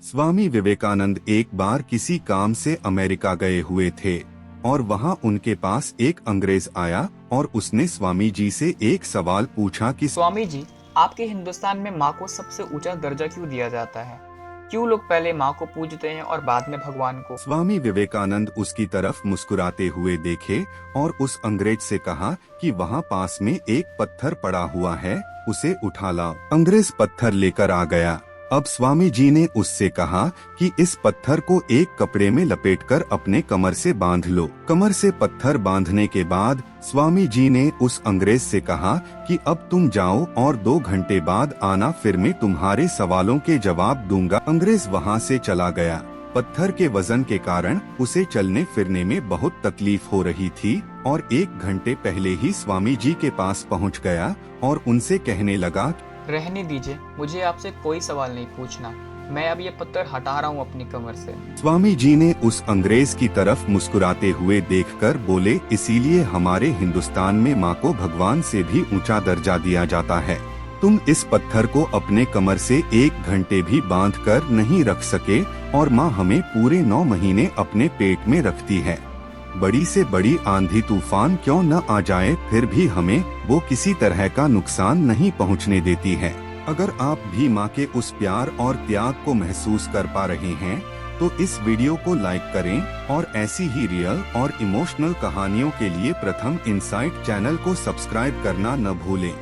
स्वामी विवेकानंद एक बार किसी काम से अमेरिका गए हुए थे और वहां उनके पास एक अंग्रेज आया और उसने स्वामी जी से एक सवाल पूछा कि स्वामी जी, आपके हिंदुस्तान में माँ को सबसे ऊंचा दर्जा क्यों दिया जाता है? क्यों लोग पहले माँ को पूजते हैं और बाद में भगवान को? स्वामी विवेकानंद उसकी तरफ मुस्कुराते हुए देखे और उस अंग्रेज से कहा कि वहाँ पास में एक पत्थर पड़ा हुआ है, उसे उठा लाओ। अंग्रेज पत्थर लेकर आ गया। अब स्वामी जी ने उससे कहा कि इस पत्थर को एक कपड़े में लपेटकर अपने कमर से बांध लो। कमर से पत्थर बांधने के बाद स्वामी जी ने उस अंग्रेज से कहा कि अब तुम जाओ और 2 घंटे बाद आना, फिर मैं तुम्हारे सवालों के जवाब दूंगा। अंग्रेज वहाँ से चला गया। पत्थर के वजन के कारण उसे चलने फिरने में बहुत तकलीफ हो रही थी और 1 घंटे पहले ही स्वामी जी के पास पहुँच गया और उनसे कहने लगा, रहने दीजिए, मुझे आपसे कोई सवाल नहीं पूछना। मैं अब ये पत्थर हटा रहा हूँ अपनी कमर से। स्वामी जी ने उस अंग्रेज की तरफ मुस्कुराते हुए देखकर बोले, इसीलिए हमारे हिंदुस्तान में माँ को भगवान से भी ऊंचा दर्जा दिया जाता है। तुम इस पत्थर को अपने कमर से 1 घंटे भी बांधकर नहीं रख सके और माँ हमें पूरे 9 महीने अपने पेट में रखती है। बड़ी से बड़ी आंधी तूफान क्यों न आ जाए, फिर भी हमें वो किसी तरह का नुकसान नहीं पहुंचने देती है। अगर आप भी माँ के उस प्यार और त्याग को महसूस कर पा रहे हैं तो इस वीडियो को लाइक करें और ऐसी ही रियल और इमोशनल कहानियों के लिए प्रथम इनसाइट चैनल को सब्सक्राइब करना न भूलें।